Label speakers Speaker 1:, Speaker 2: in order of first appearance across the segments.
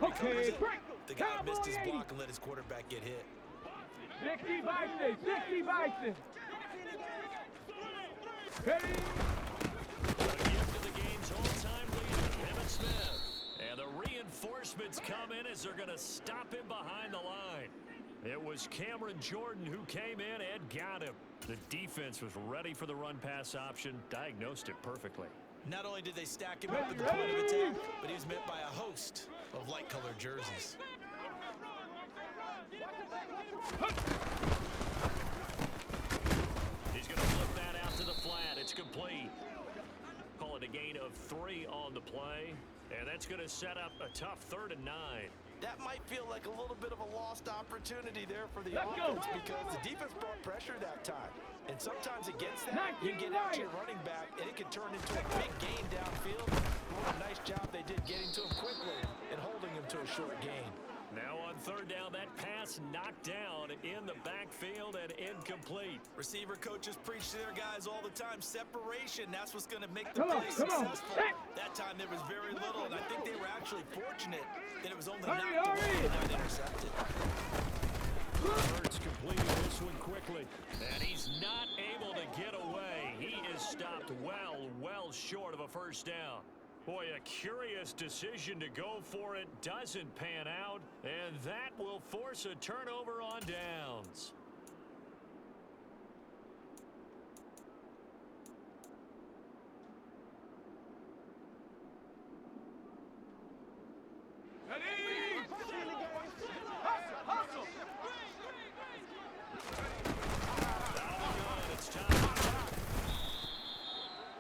Speaker 1: recovers it.
Speaker 2: break.
Speaker 1: The guy missed his
Speaker 2: 80.
Speaker 1: block and let his quarterback get hit.
Speaker 2: 60 Bison, 60 Bison. Ready?
Speaker 3: A gift to the game's all-time leader, Emmett Smith. And the reinforcements come in as they're going to stop him behind the line. It was Cameron Jordan who came in and got him. The defense was ready for the run-pass option, diagnosed it perfectly.
Speaker 1: Not only did they stack him up at the point of attack, but he was met by a host of light-colored jerseys.
Speaker 3: He's going to flip that out to the flat. It's complete. Call it a gain of 3 on the play. And that's going to set up a tough 3rd and 9.
Speaker 1: That might feel like a little bit of a lost opportunity there for the offense because the defense brought pressure that time. And sometimes against that, you get out to your running back, and it can turn into a big gain downfield. What a nice job they did getting to him quickly and holding him to a short gain.
Speaker 3: Now on 3rd down, that pass knocked down in the backfield and incomplete.
Speaker 1: Receiver coaches preach to their guys all the time. Separation, that's what's going to make the play successful. That time there was very little, and I think they were actually fortunate that it was only knocked away and not intercepted.
Speaker 3: Hurts completing this one quickly, and he's not able to get away. He is stopped well short of a 1st down. Boy, a curious decision to go for it. Doesn't pan out, and that will force a turnover on downs.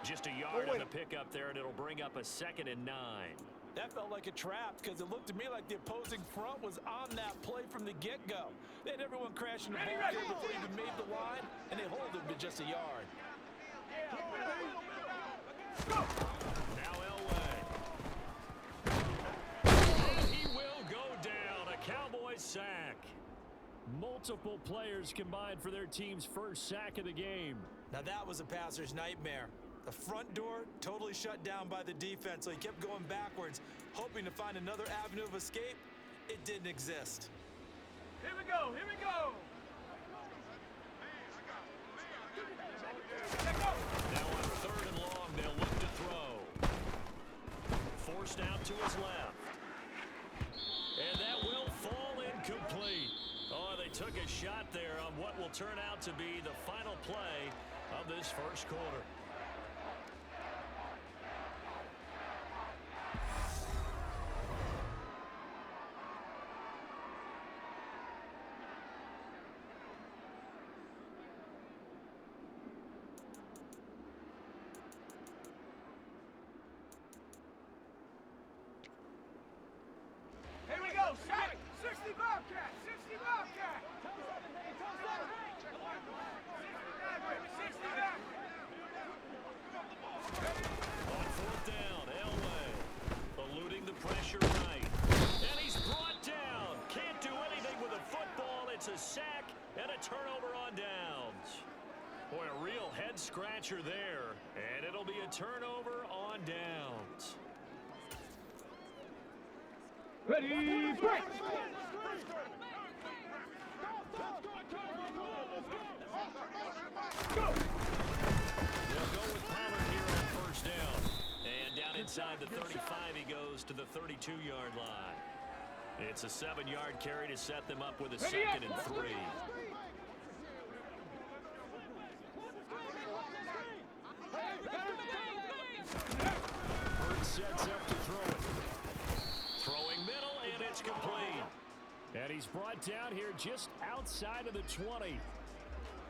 Speaker 3: Just a yard on the pickup there, and it'll bring up a 2nd and 9.
Speaker 1: That felt like a trap because it looked to me like the opposing front was on that play from the get-go. They had everyone crashing the ball there before he even made the line, and they hold him to just a yard.
Speaker 3: Now Elway. And he will go down. A Cowboys sack. Multiple players combined for their team's 1st sack of the game.
Speaker 1: Now that was a passer's nightmare. The front door totally shut down by the defense, so he kept going backwards, hoping to find another avenue of escape. It didn't exist.
Speaker 2: Here we go, here we go.
Speaker 3: Now on 3rd and long, they'll look to throw. Forced out to his left. And that will fall incomplete. Oh, they took a shot there on what will turn out to be the final play of this 1st quarter.
Speaker 2: Here we go, 60 Bobcat, 60 Bobcat. 60 back.
Speaker 3: On 4th down, Elway eluding the pressure right. And he's brought down. Can't do anything with a football. It's a sack and a turnover on downs. Boy, a real head scratcher there. And it'll be a turnover on downs.
Speaker 2: Ready, break. Go.
Speaker 3: They'll go with Pollard here on 1st down. And down inside the 35, he goes to the 32-yard line. It's a 7-yard carry to set them up with a 2nd and 3. Bird sets up to throw it. Throwing middle, and it's complete. And he's brought down here just outside of the 20.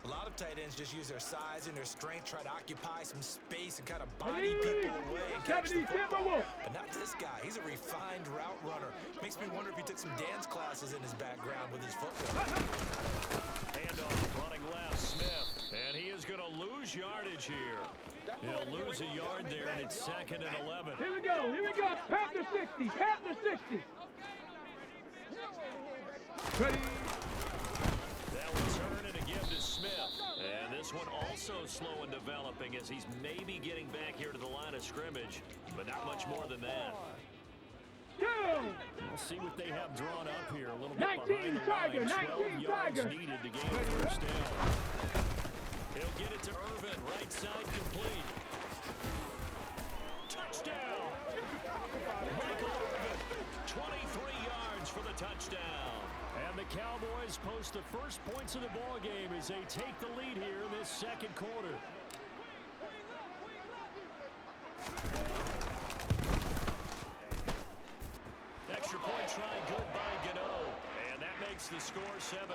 Speaker 1: A lot of tight ends just use their size and their strength, try to occupy some space and kind of body people away and catch the football. But not this guy. He's a refined route runner. Makes me wonder if he took some dance classes in his background with his football.
Speaker 3: Handoff running left, Smith. And he is going to lose yardage here. He'll lose a yard there, and it's 2nd and 11.
Speaker 2: Here we go, here we go. Panther 60, Panther 60. Ready.
Speaker 3: That will turn and a give to Smith. And this one also slow in developing as he's maybe getting back here to the line of scrimmage, but not much more than that.
Speaker 2: Go!
Speaker 3: We'll see what they have drawn up here. A little bit
Speaker 2: 19
Speaker 3: behind the
Speaker 2: Tiger,
Speaker 3: line. 12
Speaker 2: 19
Speaker 3: yards
Speaker 2: Tiger.
Speaker 3: needed to gain a first down. He'll get it to Irvin. Right side complete. Touchdown. Michael Irvin. 23 yards for the touchdown. And the Cowboys post the first points of the ball game as they take the lead here in this second quarter. Extra point try good by Gano. And that makes the score 7-0.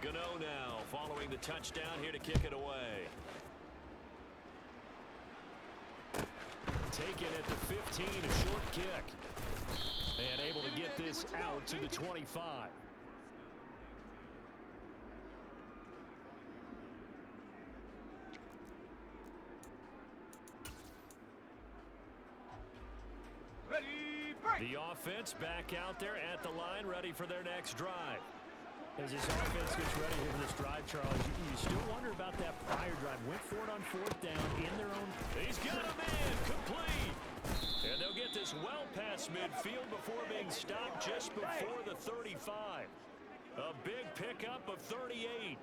Speaker 3: Gano now following the touchdown here to kick it away. Taken at the 15, a short kick. And able to get this out to the 25. The offense back out there at the line, ready for their next drive.
Speaker 4: As this offense gets ready here for this drive, Charles, you still wonder about that prior drive. Went for it on fourth down in their own.
Speaker 3: He's got a man, complete. And they'll get this well past midfield before being stopped just before the 35. A big pickup of 38.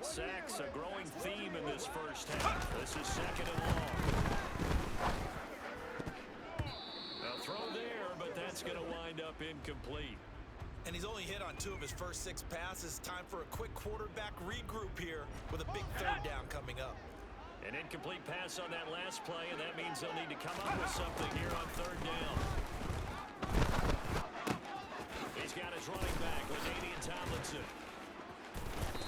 Speaker 3: Sacks, a growing theme in this first half. This is second and long. A throw there, but that's going to wind up incomplete.
Speaker 1: And he's only hit on 2 of his first 6 passes. Time for a quick quarterback regroup here with a big third down coming up.
Speaker 3: An incomplete pass on that last play, and that means they'll need to come up with something here on third down. He's got his running back, LaDainian Tomlinson.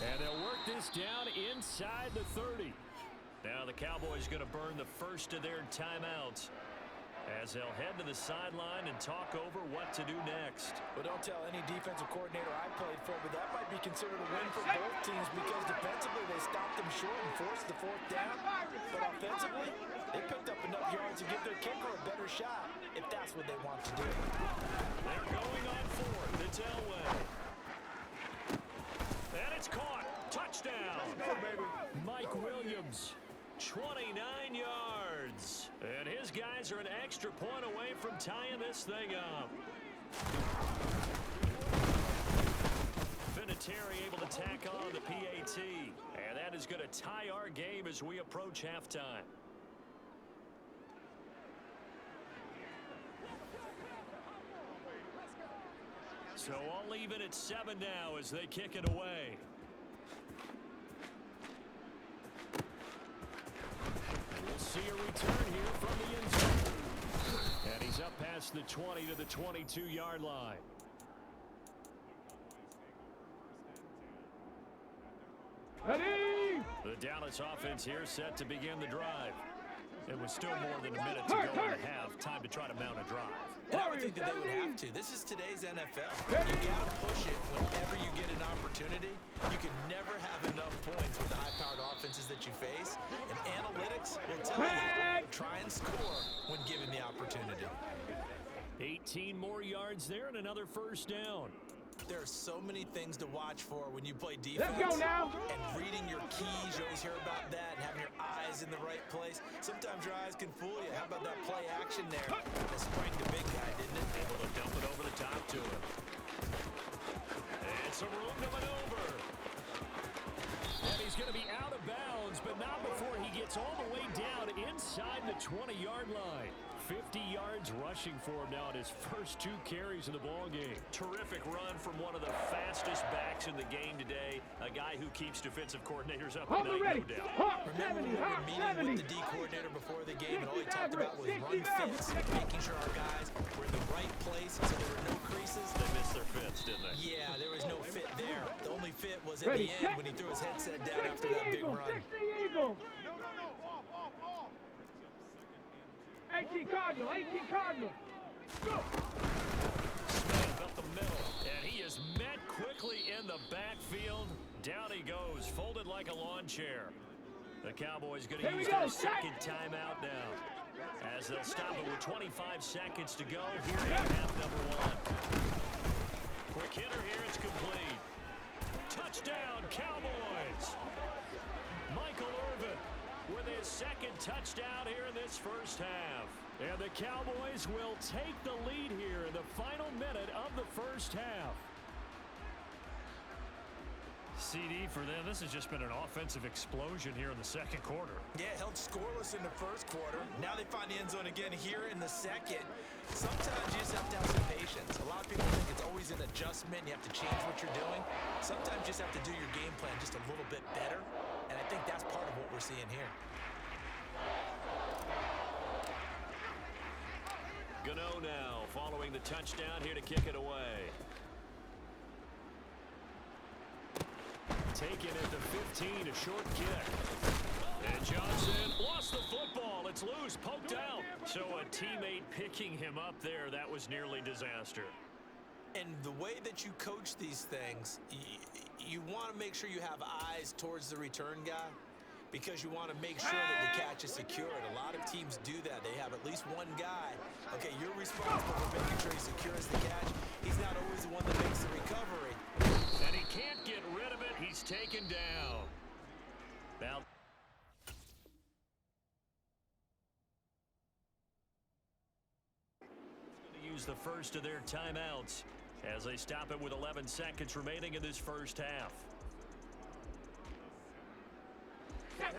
Speaker 3: And they'll work this down inside the 30. Now the Cowboys going to burn the first of their timeouts as they'll head to the sideline and talk over what to do next.
Speaker 1: Well, don't tell any defensive coordinator I played for, but that might be considered a win for both teams because defensively they stopped them short and forced the fourth down. But offensively, they picked up enough yards to give their kicker a better shot if that's what they want to do.
Speaker 3: They're going on fourth. It's Elway. And it's caught. Touchdown. Mike Williams, 29 yards. And his guys are an extra point away from tying this thing up. Vinatieri able to tack on the PAT. And that is going to tie our game as we approach halftime. So all even at 7 now as they kick it away. We'll see a return here from the end zone. And he's up past the 20 to the 22-yard line.
Speaker 2: Ready?
Speaker 3: The Dallas offense here set to begin the drive. It was still more than a minute to go in the half. Time to try to mount a drive.
Speaker 1: And I would think that they would have to. This is today's NFL. You got to push it whenever you get an opportunity. You can never have enough points with the high-powered offenses that you face. And analytics will tell you, try and score when given the opportunity.
Speaker 3: 18 more yards there and another first down.
Speaker 1: There are so many things to watch for when you play defense.
Speaker 2: Let's go now.
Speaker 1: And reading your keys, you always hear about that, and having your eyes in the right place. Sometimes your eyes can fool you. How about that play action there? That sprang the big guy, didn't it?
Speaker 3: Able to dump it over the top to him. And some room to maneuver. And he's going to be out of bounds, but not before he gets all the way down inside the 20-yard line. 50 yards rushing for him now at his first 2 carries of the ball game. Terrific run from one of the fastest backs in the game today. A guy who keeps defensive coordinators up at night, no doubt.
Speaker 1: Remember when we were meeting with the D coordinator before the game, and all he talked about was run fits, making sure our guys were in the right place so there were no creases.
Speaker 3: They missed their fits, didn't they?
Speaker 1: Yeah, there was no fit there. The only fit was at the end when he threw his headset down after that big run.
Speaker 2: 18 Cardinal, 18 Cardinal. Go.
Speaker 3: Smith up the middle, and he is met quickly in the backfield. Down he goes, folded like a lawn chair. The Cowboys going to use their second timeout now, as they'll stop it with 25 seconds to go here in half number one. Quick hitter here, it's complete. Touchdown, Cowboys! Michael Irvin with his second touchdown here in this first half. And the Cowboys will take the lead here in the final minute of the first half. CD for them, this has just been an offensive explosion here in the second quarter.
Speaker 1: Yeah, held scoreless in the first quarter. Now they find the end zone again here in the second. Sometimes you just have to have some patience. A lot of people think it's always an adjustment. You have to change what you're doing. Sometimes you just have to do your game plan just a little bit better. And I think that's part of what we're seeing here.
Speaker 3: Gano now following the touchdown here to kick it away. Taken at the 15, a short kick. And Johnson lost the football. It's loose, poked out. So a teammate picking him up there, that was nearly disaster.
Speaker 1: And the way that you coach these things, you want to make sure you have eyes towards the return guy, because you want to make sure that the catch is secured. A lot of teams do that. They have at least one guy. Okay, you're responsible for making sure he secures the catch. He's not always the one that makes the recovery.
Speaker 3: And he can't get rid of it. He's taken down. Now, use the first of their timeouts as they stop it with 11 seconds remaining in this first half.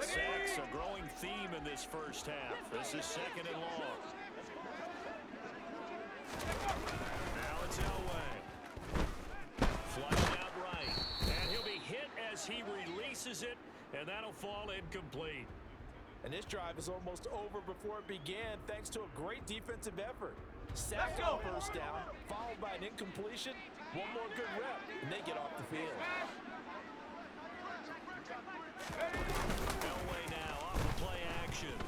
Speaker 3: Sacks, a growing theme in this first half. This is second and long. Now it's Elway. Flushed out right. And he'll be hit as he releases it, and that'll fall incomplete.
Speaker 1: And this drive is almost over before it began, thanks to a great defensive effort. Sack on first down, followed by an incompletion. One more good rep, and they get off the field.
Speaker 3: Elway now off the play action.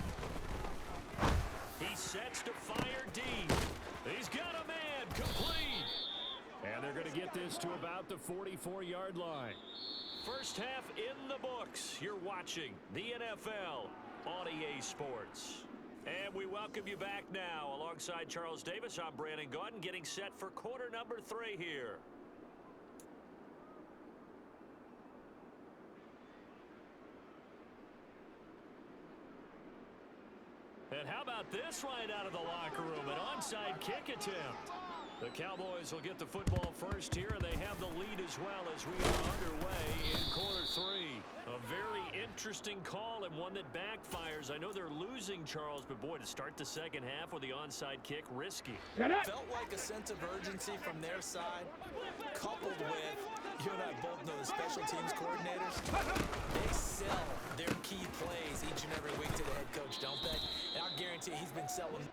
Speaker 3: He sets to fire deep. He's got a man, complete.
Speaker 4: And they're going to get this to about the 44-yard line.
Speaker 3: First half in the books. You're watching the NFL on EA Sports. And we welcome you back now. Alongside Charles Davis, I'm Brandon Gaudin, getting set for quarter number 3 here. And how about this right out of the locker room? An onside kick attempt. The Cowboys will get the football first here, and they have the lead as well as we are underway in quarter 3. A very interesting call and one that backfires. I know they're losing, Charles, but boy, to start the second half with the onside kick, risky.
Speaker 1: Felt like a sense of urgency from their side, coupled with, you and I both know the special teams coordinators, they sell their key plays each and every week to the head coach, don't they? And I'll guarantee he's been selling